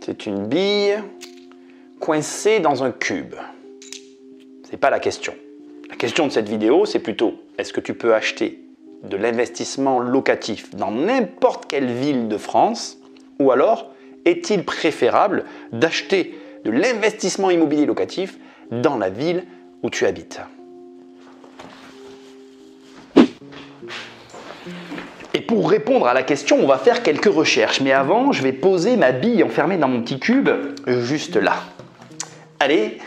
C'est une bille coincée dans un cube. Ce n'est pas la question. La question de cette vidéo, c'est plutôt, est-ce que tu peux acheter de l'investissement locatif dans n'importe quelle ville de France, ou alors est-il préférable d'acheter de l'investissement immobilier locatif dans la ville où tu habites? Et pour répondre à la question, on va faire quelques recherches. Mais avant, je vais poser ma bille enfermée dans mon petit cube, juste là. Allez,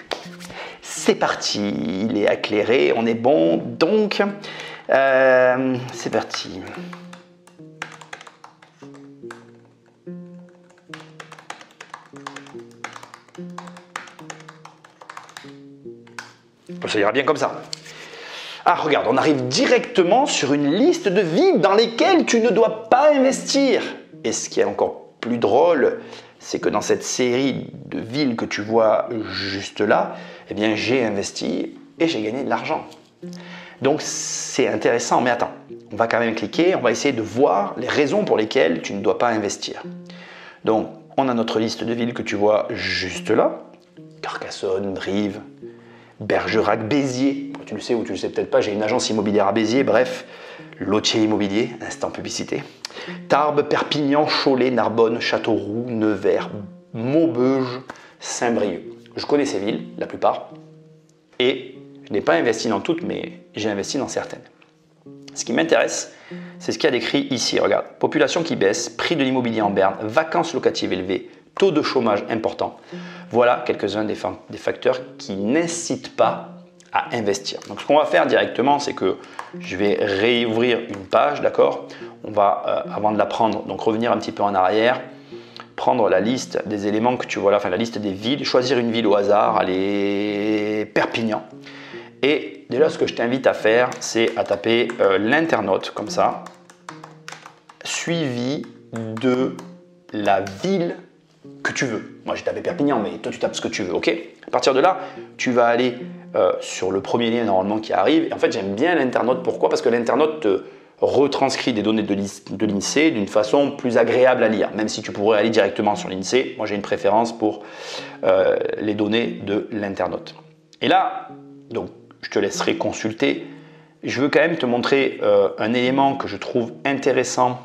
c'est parti. Il est éclairé, on est bon. Donc, c'est parti. Ça ira bien comme ça. Ah, regarde, on arrive directement sur une liste de villes dans lesquelles tu ne dois pas investir. Et ce qui est encore plus drôle, c'est que dans cette série de villes que tu vois juste là, eh bien, j'ai investi et j'ai gagné de l'argent. Donc, c'est intéressant, mais attends, on va quand même cliquer, on va essayer de voir les raisons pour lesquelles tu ne dois pas investir. Donc, on a notre liste de villes que tu vois juste là. Carcassonne, Brive, Bergerac, Béziers, tu le sais ou tu le sais peut-être pas, j'ai une agence immobilière à Béziers, bref, Lotier Immobilier, instant publicité. Tarbes, Perpignan, Cholet, Narbonne, Châteauroux, Nevers, Maubeuge, Saint-Brieuc. Je connais ces villes, la plupart, et je n'ai pas investi dans toutes, mais j'ai investi dans certaines. Ce qui m'intéresse, c'est ce qu'il y a décrit ici. Regarde, population qui baisse, prix de l'immobilier en berne, vacances locatives élevées, taux de chômage important. Voilà quelques-uns des facteurs qui n'incitent pas à investir. Donc ce qu'on va faire directement, c'est que je vais réouvrir une page, d'accord? On va, avant de la prendre, donc revenir un petit peu en arrière, prendre la liste des éléments que tu vois là, enfin la liste des villes, choisir une ville au hasard, allez, Perpignan. Et déjà, ce que je t'invite à faire, c'est à taper l'internaute, comme ça, suivi de la ville que tu veux. Moi, j'ai tapé Perpignan, mais toi, tu tapes ce que tu veux, ok? À partir de là, tu vas aller sur le premier lien, normalement, qui arrive. Et en fait, j'aime bien l'internaute. Pourquoi? Parce que l'internaute te retranscrit des données de l'INSEE d'une façon plus agréable à lire. Même si tu pourrais aller directement sur l'INSEE, moi, j'ai une préférence pour les données de l'internaute. Et là, donc, je te laisserai consulter. Je veux quand même te montrer un élément que je trouve intéressant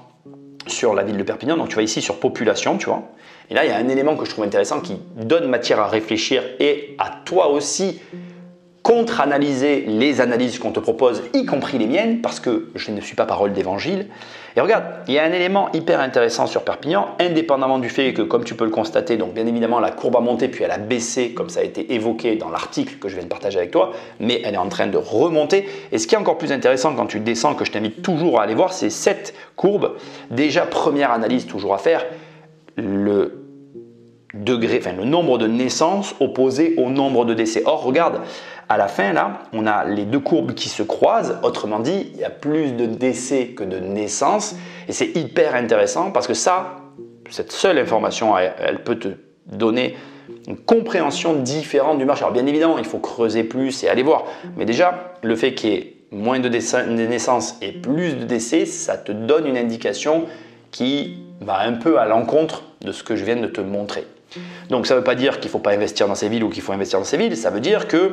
sur la ville de Perpignan. Donc, tu vas ici sur population, tu vois. Et là, il y a un élément que je trouve intéressant qui donne matière à réfléchir et à toi aussi contre-analyser les analyses qu'on te propose, y compris les miennes, parce que je ne suis pas parole d'évangile. Et regarde, il y a un élément hyper intéressant sur Perpignan, indépendamment du fait que, comme tu peux le constater, donc bien évidemment, la courbe a monté puis elle a baissé, comme ça a été évoqué dans l'article que je viens de partager avec toi, mais elle est en train de remonter. Et ce qui est encore plus intéressant quand tu descends, que je t'invite toujours à aller voir, c'est cette courbe. Déjà, première analyse toujours à faire, le degré, enfin le nombre de naissances opposé au nombre de décès. Or, regarde, à la fin, là, on a les deux courbes qui se croisent. Autrement dit, il y a plus de décès que de naissances. Et c'est hyper intéressant parce que ça, cette seule information, elle peut te donner une compréhension différente du marché. Alors bien évidemment, il faut creuser plus et aller voir. Mais déjà, le fait qu'il y ait moins de naissances et plus de décès, ça te donne une indication qui va un peu à l'encontre de ce que je viens de te montrer. Donc ça ne veut pas dire qu'il ne faut pas investir dans ces villes ou qu'il faut investir dans ces villes, ça veut dire qu'il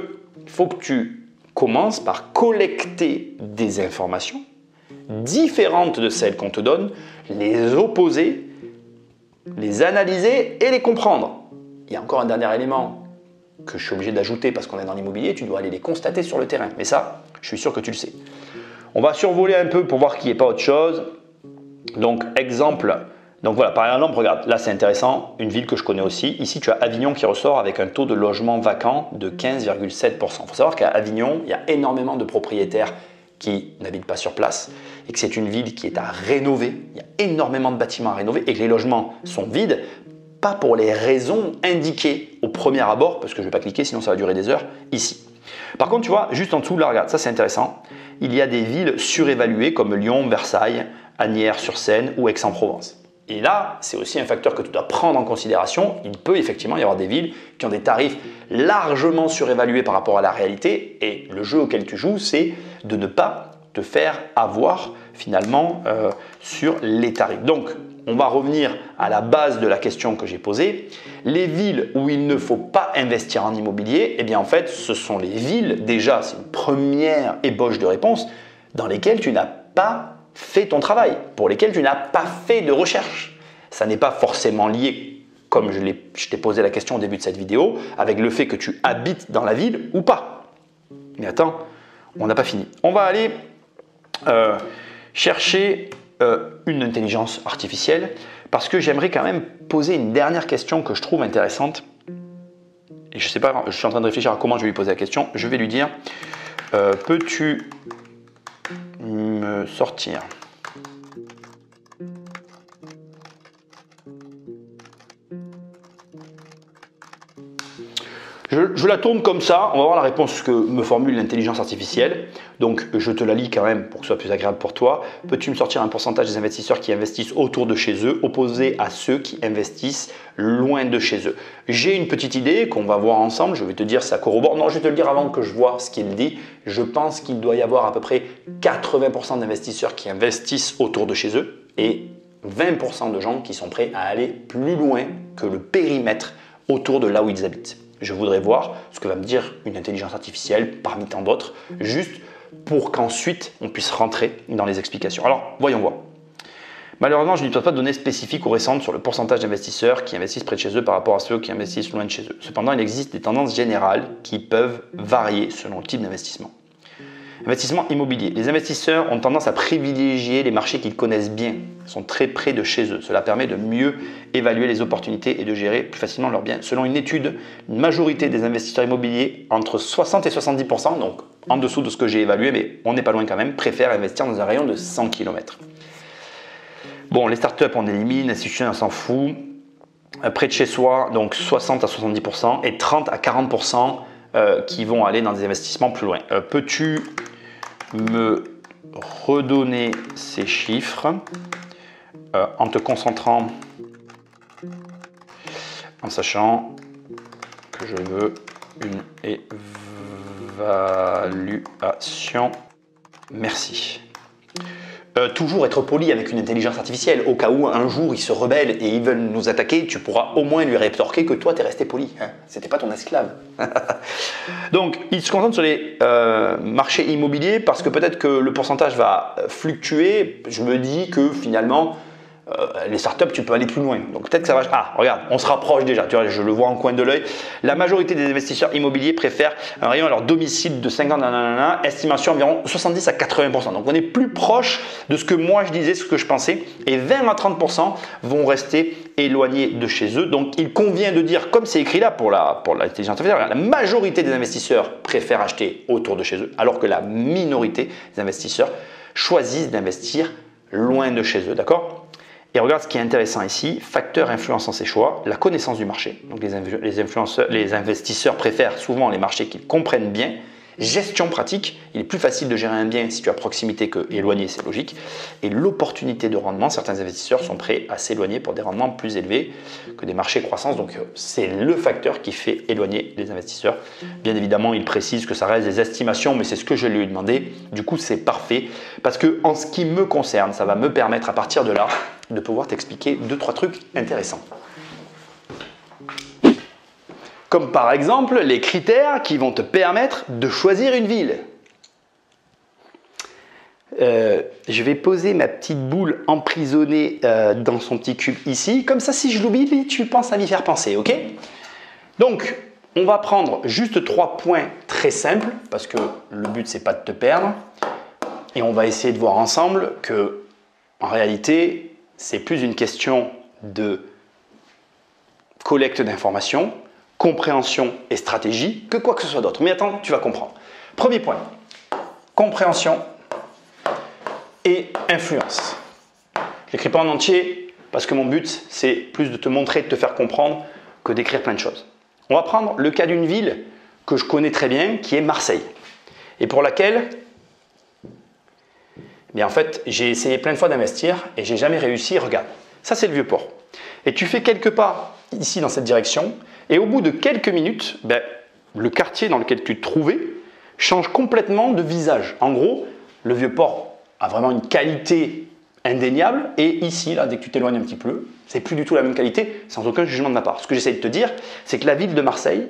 faut que tu commences par collecter des informations différentes de celles qu'on te donne, les opposer, les analyser et les comprendre. Il y a encore un dernier élément que je suis obligé d'ajouter parce qu'on est dans l'immobilier, tu dois aller les constater sur le terrain. Mais ça, je suis sûr que tu le sais. On va survoler un peu pour voir qu'il n'y ait pas autre chose. Donc, exemple, donc voilà, par exemple, regarde, là c'est intéressant, une ville que je connais aussi. Ici, tu as Avignon qui ressort avec un taux de logement vacant de 15,7%. Il faut savoir qu'à Avignon, il y a énormément de propriétaires qui n'habitent pas sur place et que c'est une ville qui est à rénover. Il y a énormément de bâtiments à rénover et que les logements sont vides, pas pour les raisons indiquées au premier abord, parce que je ne vais pas cliquer, sinon ça va durer des heures, ici. Par contre, tu vois, juste en dessous, là, regarde, ça c'est intéressant. Il y a des villes surévaluées comme Lyon, Versailles, Asnières-sur-Seine ou Aix-en-Provence. Et là, c'est aussi un facteur que tu dois prendre en considération. Il peut effectivement y avoir des villes qui ont des tarifs largement surévalués par rapport à la réalité. Et le jeu auquel tu joues, c'est de ne pas te faire avoir finalement sur les tarifs. Donc, on va revenir à la base de la question que j'ai posée. Les villes où il ne faut pas investir en immobilier, eh bien en fait, ce sont les villes, déjà, c'est une première ébauche de réponse, dans lesquelles tu n'as pas fait ton travail, pour lesquelles tu n'as pas fait de recherche. Ça n'est pas forcément lié, comme je t'ai posé la question au début de cette vidéo, avec le fait que tu habites dans la ville ou pas. Mais attends, on n'a pas fini. On va aller chercher une intelligence artificielle parce que j'aimerais quand même poser une dernière question que je trouve intéressante. Et je sais pas, je suis en train de réfléchir à comment je vais lui poser la question. Je vais lui dire, peux-tu me sortir Je la tourne comme ça, on va voir la réponse que me formule l'intelligence artificielle. Donc je te la lis quand même pour que ce soit plus agréable pour toi. Peux-tu me sortir un pourcentage des investisseurs qui investissent autour de chez eux, opposé à ceux qui investissent loin de chez eux? J'ai une petite idée qu'on va voir ensemble, je vais te dire ça corrobore. Non, je vais te le dire avant que je vois ce qu'il dit. Je pense qu'il doit y avoir à peu près 80% d'investisseurs qui investissent autour de chez eux et 20% de gens qui sont prêts à aller plus loin que le périmètre autour de là où ils habitent. Je voudrais voir ce que va me dire une intelligence artificielle parmi tant d'autres, juste pour qu'ensuite on puisse rentrer dans les explications. Alors, voyons voir. Malheureusement, je ne peux pas de données spécifiques ou récentes sur le pourcentage d'investisseurs qui investissent près de chez eux par rapport à ceux qui investissent loin de chez eux. Cependant, il existe des tendances générales qui peuvent varier selon le type d'investissement. Investissement immobilier. Les investisseurs ont tendance à privilégier les marchés qu'ils connaissent bien, sont très près de chez eux. Cela permet de mieux évaluer les opportunités et de gérer plus facilement leurs biens. Selon une étude, une majorité des investisseurs immobiliers, entre 60 et 70%, donc en dessous de ce que j'ai évalué, mais on n'est pas loin quand même, préfèrent investir dans un rayon de 100 km. Bon, les startups, on élimine, l'institution, on s'en fout. Près de chez soi, donc 60 à 70% et 30 à 40% qui vont aller dans des investissements plus loin. Peux-tu me redonner ces chiffres en te concentrant, en sachant que je veux une évaluation. Merci. Toujours être poli avec une intelligence artificielle. Au cas où un jour ils se rebellent et ils veulent nous attaquer, tu pourras au moins lui rétorquer que toi tu es resté poli. Hein, c'était pas ton esclave. Donc il se concentre sur les marchés immobiliers parce que peut-être que le pourcentage va fluctuer. Je me dis que finalement les startups, tu peux aller plus loin. Donc peut-être que ça va. Ah, regarde, on se rapproche déjà. Tu vois, je le vois en coin de l'œil. La majorité des investisseurs immobiliers préfèrent un rayon à leur domicile de 50, estimation environ 70 à 80%. Donc on est plus proche de ce que moi je disais, ce que je pensais. Et 20 à 30% vont rester éloignés de chez eux. Donc il convient de dire, comme c'est écrit là pour l'intelligence artificielle, la majorité des investisseurs préfèrent acheter autour de chez eux, alors que la minorité des investisseurs choisissent d'investir loin de chez eux. D'accord ? Et regarde ce qui est intéressant ici, facteurs influençant ces choix, la connaissance du marché. Donc les investisseurs préfèrent souvent les marchés qu'ils comprennent bien. Gestion pratique, il est plus facile de gérer un bien si tu as proximité que éloigné, c'est logique. Et l'opportunité de rendement, certains investisseurs sont prêts à s'éloigner pour des rendements plus élevés que des marchés croissance. Donc c'est le facteur qui fait éloigner les investisseurs. Bien évidemment, il précise que ça reste des estimations, mais c'est ce que je lui ai demandé. Du coup, c'est parfait parce que en ce qui me concerne, ça va me permettre à partir de là de pouvoir t'expliquer 2-3 trucs intéressants. Comme par exemple les critères qui vont te permettre de choisir une ville. Je vais poser ma petite boule emprisonnée dans son petit cube ici. Comme ça, si je l'oublie, tu penses à m'y faire penser, ok? Donc, on va prendre juste 3 points très simples parce que le but, c'est pas de te perdre. Et on va essayer de voir ensemble que, en réalité, c'est plus une question de collecte d'informations, compréhension et stratégie que quoi que ce soit d'autre. Mais attends, tu vas comprendre. Premier point, compréhension et influence. Je l'écris pas en entier parce que mon but, c'est plus de te montrer, de te faire comprendre que d'écrire plein de choses. On va prendre le cas d'une ville que je connais très bien, qui est Marseille. Et pour laquelle, en fait, j'ai essayé plein de fois d'investir et j'ai jamais réussi. Regarde, ça c'est le Vieux-Port. Et tu fais quelques pas ici dans cette direction. Et au bout de quelques minutes, le quartier dans lequel tu te trouvais change complètement de visage. En gros, le Vieux-Port, a vraiment une qualité indéniable. Et ici, là, dès que tu t'éloignes un petit peu, c'est plus du tout la même qualité, sans aucun jugement de ma part. Ce que j'essaie de te dire, c'est que la ville de Marseille,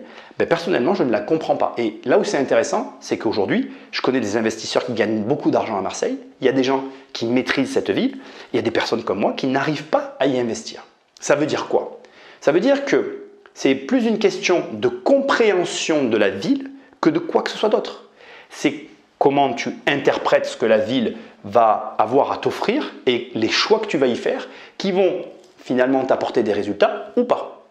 personnellement, je ne la comprends pas. Et là où c'est intéressant, c'est qu'aujourd'hui, je connais des investisseurs qui gagnent beaucoup d'argent à Marseille. Il y a des gens qui maîtrisent cette ville. Il y a des personnes comme moi qui n'arrivent pas à y investir. Ça veut dire quoi? Ça veut dire que c'est plus une question de compréhension de la ville que de quoi que ce soit d'autre. C'est comment tu interprètes ce que la ville va avoir à t'offrir et les choix que tu vas y faire qui vont finalement t'apporter des résultats ou pas.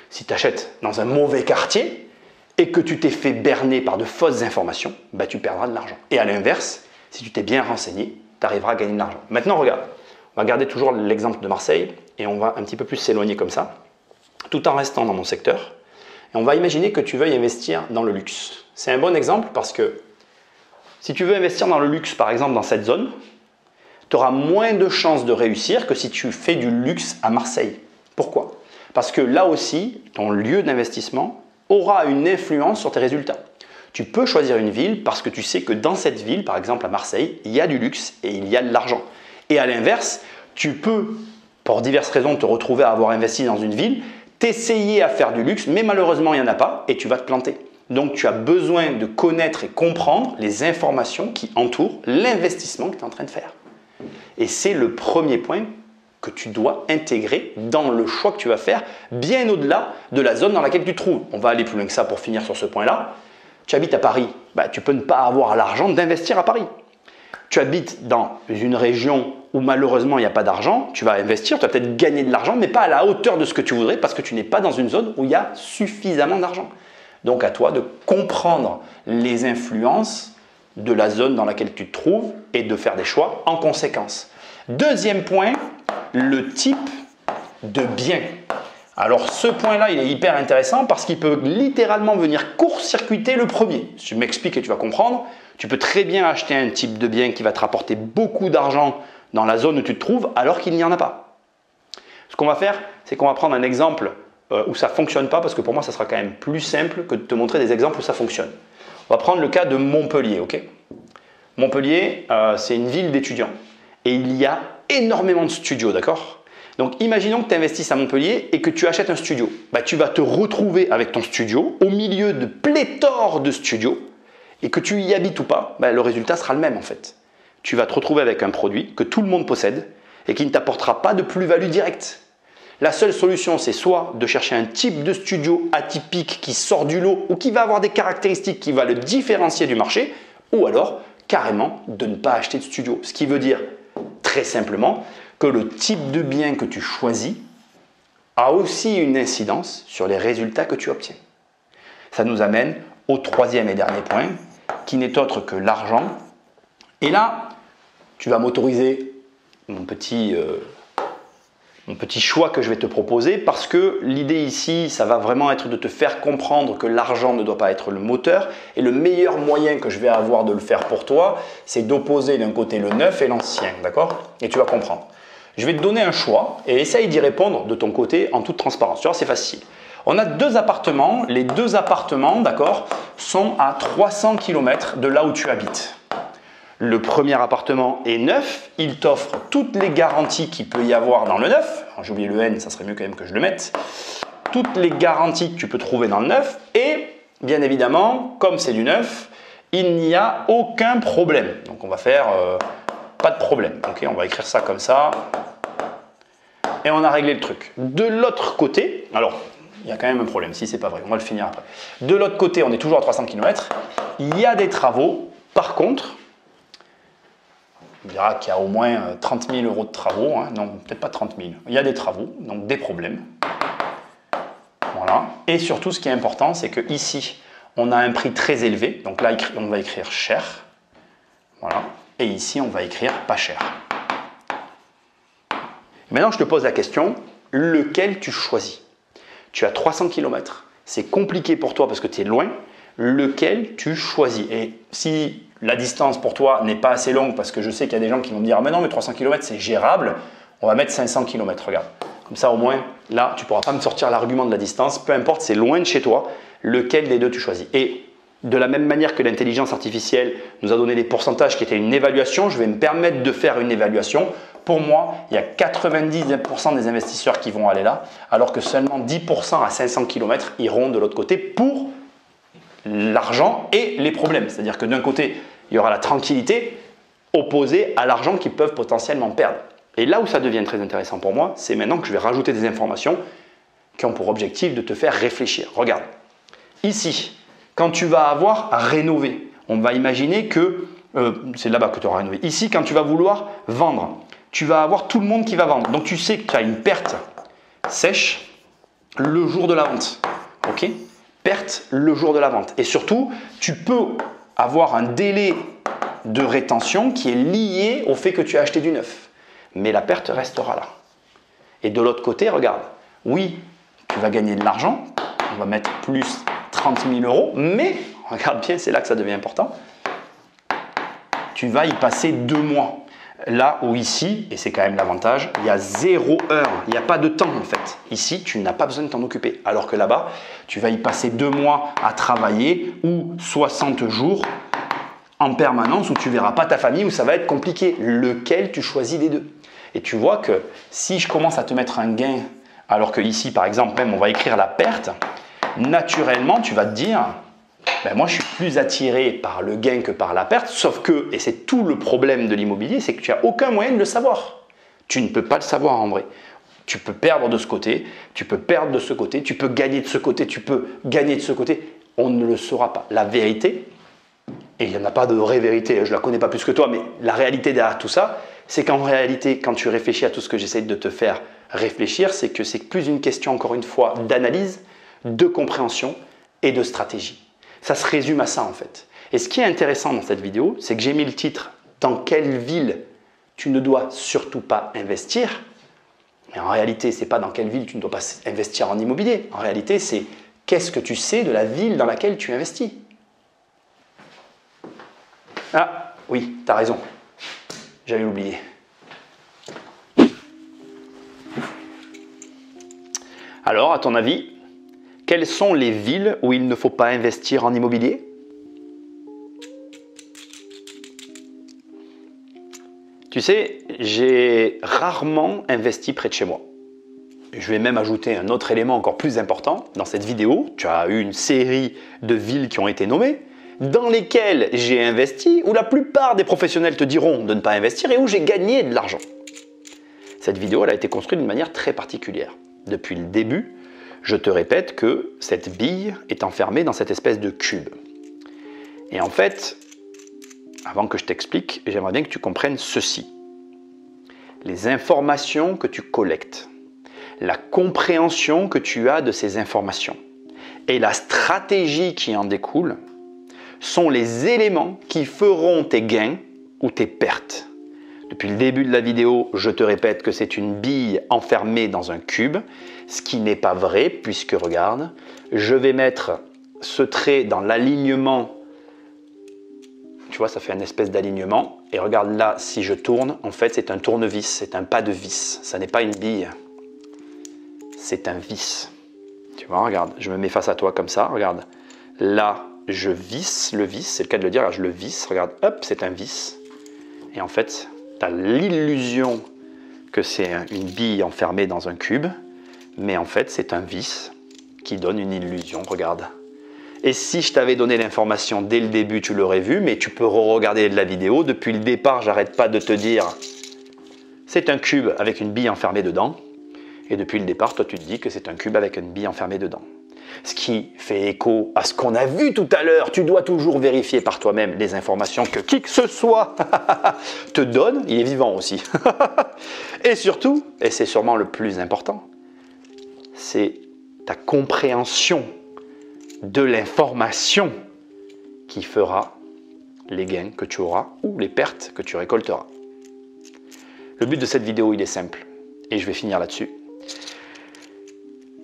Si tu achètes dans un mauvais quartier et que tu t'es fait berner par de fausses informations, tu perdras de l'argent. Et à l'inverse, si tu t'es bien renseigné, tu arriveras à gagner de l'argent. Maintenant, regarde, on va garder toujours l'exemple de Marseille et on va un petit peu plus s'éloigner comme ça, tout en restant dans mon secteur. Et on va imaginer que tu veuilles investir dans le luxe. C'est un bon exemple parce que si tu veux investir dans le luxe, par exemple dans cette zone, tu auras moins de chances de réussir que si tu fais du luxe à Marseille. Pourquoi? Parce que là aussi, ton lieu d'investissement aura une influence sur tes résultats. Tu peux choisir une ville parce que tu sais que dans cette ville, par exemple à Marseille, il y a du luxe et il y a de l'argent. Et à l'inverse, tu peux, pour diverses raisons, te retrouver à avoir investi dans une ville, t'essayer à faire du luxe, mais malheureusement, il n'y en a pas et tu vas te planter. Donc, tu as besoin de connaître et comprendre les informations qui entourent l'investissement que tu es en train de faire. Et c'est le premier point que tu dois intégrer dans le choix que tu vas faire, bien au-delà de la zone dans laquelle tu te trouves. On va aller plus loin que ça pour finir sur ce point-là. Tu habites à Paris, tu peux ne pas avoir l'argent d'investir à Paris. Tu habites dans une région où malheureusement il n'y a pas d'argent, tu vas investir, tu vas peut-être gagner de l'argent, mais pas à la hauteur de ce que tu voudrais parce que tu n'es pas dans une zone où il y a suffisamment d'argent. Donc à toi de comprendre les influences de la zone dans laquelle tu te trouves et de faire des choix en conséquence. Deuxième point, le type de bien. Alors ce point-là, il est hyper intéressant parce qu'il peut littéralement venir court-circuiter le premier. Je m'explique et tu vas comprendre. Tu peux très bien acheter un type de bien qui va te rapporter beaucoup d'argent dans la zone où tu te trouves alors qu'il n'y en a pas. Ce qu'on va faire, c'est qu'on va prendre un exemple où ça ne fonctionne pas parce que pour moi, ça sera quand même plus simple que de te montrer des exemples où ça fonctionne. On va prendre le cas de Montpellier. Ok ? Montpellier, c'est une ville d'étudiants et il y a énormément de studios, d'accord ? Donc, imaginons que tu investisses à Montpellier et que tu achètes un studio. Tu vas te retrouver avec ton studio au milieu de pléthore de studios et que tu y habites ou pas, le résultat sera le même en fait. Tu vas te retrouver avec un produit que tout le monde possède et qui ne t'apportera pas de plus-value directe. La seule solution, c'est soit de chercher un type de studio atypique qui sort du lot ou qui va avoir des caractéristiques qui va le différencier du marché, ou alors carrément de ne pas acheter de studio. Ce qui veut dire très simplement que le type de bien que tu choisis a aussi une incidence sur les résultats que tu obtiens. Ça nous amène au troisième et dernier point, qui n'est autre que l'argent. Et là, tu vas m'autoriser mon petit choix que je vais te proposer parce que l'idée ici, ça va vraiment être de te faire comprendre que l'argent ne doit pas être le moteur et le meilleur moyen que je vais avoir de le faire pour toi, c'est d'opposer d'un côté le neuf et l'ancien, d'accord? Et tu vas comprendre. Je vais te donner un choix et essaye d'y répondre de ton côté en toute transparence. Tu vois, c'est facile. On a deux appartements. Les deux appartements, d'accord, sont à 300 km de là où tu habites. Le premier appartement est neuf. Il t'offre toutes les garanties qu'il peut y avoir dans le neuf. J'ai oublié le N, ça serait mieux quand même que je le mette. Toutes les garanties que tu peux trouver dans le neuf. Et bien évidemment, comme c'est du neuf, il n'y a aucun problème. Donc on va faire pas de problème. Okay, on va écrire ça comme ça. Et on a réglé le truc. De l'autre côté, alors il y a quand même un problème, si c'est pas vrai, on va le finir après. De l'autre côté, on est toujours à 300 km. Il y a des travaux. Par contre, on dira qu'il y a au moins 30 000 euros de travaux. Hein. Non, peut-être pas 30 000. Il y a des travaux, donc des problèmes. Voilà. Et surtout, ce qui est important, c'est que ici, on a un prix très élevé. Donc là, on va écrire cher. Voilà. Et ici, on va écrire pas cher. Maintenant, je te pose la question, lequel tu choisis? Tu as 300 km. C'est compliqué pour toi parce que tu es loin. Lequel tu choisis? Et si la distance pour toi n'est pas assez longue, parce que je sais qu'il y a des gens qui vont me dire « mais non, mais 300 km, c'est gérable », on va mettre 500 km, regarde. Comme ça, au moins, là, tu ne pourras pas me sortir l'argument de la distance. Peu importe, c'est loin de chez toi. Lequel des deux tu choisis? Et De la même manière que l'intelligence artificielle nous a donné des pourcentages qui étaient une évaluation, je vais me permettre de faire une évaluation. Pour moi, il y a 90% des investisseurs qui vont aller là, alors que seulement 10% à 500 km iront de l'autre côté pour l'argent et les problèmes. C'est-à-dire que d'un côté, il y aura la tranquillité opposée à l'argent qu'ils peuvent potentiellement perdre. Et là où ça devient très intéressant pour moi, c'est maintenant que je vais rajouter des informations qui ont pour objectif de te faire réfléchir. Regarde, ici, quand tu vas avoir à rénover, on va imaginer que c'est là-bas que tu auras rénové. Ici, quand tu vas vouloir vendre, tu vas avoir tout le monde qui va vendre. Donc, tu sais que tu as une perte sèche le jour de la vente. Ok ? Perte le jour de la vente. Et surtout, tu peux avoir un délai de rétention qui est lié au fait que tu as acheté du neuf. Mais la perte restera là. Et de l'autre côté, regarde, oui, tu vas gagner de l'argent. On va mettre plus 30 000 €, mais, regarde bien, c'est là que ça devient important, tu vas y passer 2 mois. Là où ici, et c'est quand même l'avantage, il y a 0 heure, il n'y a pas de temps en fait. Ici, tu n'as pas besoin de t'en occuper. Alors que là-bas, tu vas y passer 2 mois à travailler ou 60 jours en permanence où tu ne verras pas ta famille, où ça va être compliqué. Lequel tu choisis des deux? Et tu vois que si je commence à te mettre un gain, alors que ici, par exemple, même on va écrire la perte, naturellement, tu vas te dire, ben moi, je suis plus attiré par le gain que par la perte, sauf que, et c'est tout le problème de l'immobilier, c'est que tu n'as aucun moyen de le savoir. Tu ne peux pas le savoir en vrai. Tu peux perdre de ce côté, tu peux perdre de ce côté, tu peux gagner de ce côté, tu peux gagner de ce côté. On ne le saura pas. La vérité, et il n'y en a pas de vraie vérité, je ne la connais pas plus que toi, mais la réalité derrière tout ça, c'est qu'en réalité, quand tu réfléchis à tout ce que j'essaie de te faire réfléchir, c'est que c'est plus une question, encore une fois, d'analyse, de compréhension et de stratégie. Ça se résume à ça en fait. Et ce qui est intéressant dans cette vidéo, c'est que j'ai mis le titre « Dans quelle ville tu ne dois surtout pas investir ?» Mais en réalité, ce n'est pas dans quelle ville tu ne dois pas investir en immobilier. En réalité, c'est qu'est-ce que tu sais de la ville dans laquelle tu investis. Ah, oui, tu as raison. J'avais oublié. Alors, à ton avis, quelles sont les villes où il ne faut pas investir en immobilier? Tu sais, j'ai rarement investi près de chez moi. Je vais même ajouter un autre élément encore plus important. Dans cette vidéo, tu as eu une série de villes qui ont été nommées, dans lesquelles j'ai investi, où la plupart des professionnels te diront de ne pas investir et où j'ai gagné de l'argent. Cette vidéo, elle a été construite d'une manière très particulière. Depuis le début, je te répète que cette bille est enfermée dans cette espèce de cube. Et en fait, avant que je t'explique, j'aimerais bien que tu comprennes ceci. Les informations que tu collectes, la compréhension que tu as de ces informations et la stratégie qui en découle sont les éléments qui feront tes gains ou tes pertes. Depuis le début de la vidéo, je te répète que c'est une bille enfermée dans un cube, ce qui n'est pas vrai puisque, regarde, je vais mettre ce trait dans l'alignement. Tu vois, ça fait une espèce d'alignement. Et regarde là, si je tourne, en fait, c'est un tournevis, c'est un pas de vis. Ça n'est pas une bille, c'est un vis. Tu vois, regarde, je me mets face à toi comme ça, regarde. Là, je visse le vis, c'est le cas de le dire, là, je le visse, regarde, hop, c'est un vis. Et en fait, tu as l'illusion que c'est une bille enfermée dans un cube, mais en fait, c'est un vis qui donne une illusion, regarde. Et si je t'avais donné l'information dès le début, tu l'aurais vu, mais tu peux re-regarder la vidéo. Depuis le départ, j'arrête pas de te dire c'est un cube avec une bille enfermée dedans. Et depuis le départ, toi, tu te dis que c'est un cube avec une bille enfermée dedans. Ce qui fait écho à ce qu'on a vu tout à l'heure. Tu dois toujours vérifier par toi-même les informations que qui que ce soit te donne. Il est vivant aussi. Et surtout, et c'est sûrement le plus important, c'est ta compréhension de l'information qui fera les gains que tu auras ou les pertes que tu récolteras. Le but de cette vidéo, il est simple. Et je vais finir là-dessus.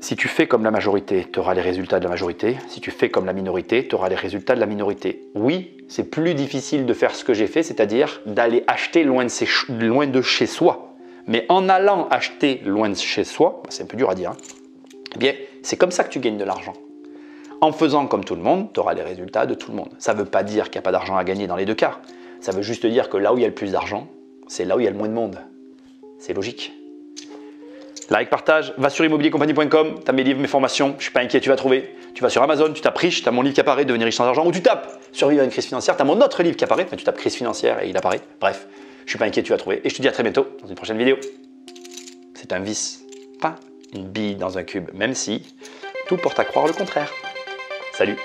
Si tu fais comme la majorité, tu auras les résultats de la majorité. Si tu fais comme la minorité, tu auras les résultats de la minorité. Oui, c'est plus difficile de faire ce que j'ai fait, c'est-à-dire d'aller acheter loin de chez soi. Mais en allant acheter loin de chez soi, c'est un peu dur à dire, hein, eh bien, c'est comme ça que tu gagnes de l'argent. En faisant comme tout le monde, tu auras les résultats de tout le monde. Ça ne veut pas dire qu'il n'y a pas d'argent à gagner dans les deux cas. Ça veut juste dire que là où il y a le plus d'argent, c'est là où il y a le moins de monde. C'est logique. Like, partage, va sur immobiliercompagnie.com, tu as mes livres, mes formations, je ne suis pas inquiet, tu vas trouver. Tu vas sur Amazon, tu tapes riche, tu as mon livre qui apparaît, Devenir riche sans argent, ou tu tapes Survivre à une crise financière, tu as mon autre livre qui apparaît, enfin, tu tapes crise financière et il apparaît. Bref, je ne suis pas inquiet, tu vas trouver. Et je te dis à très bientôt dans une prochaine vidéo. C'est un vice, pas une bille dans un cube, même si tout porte à croire le contraire. Salut!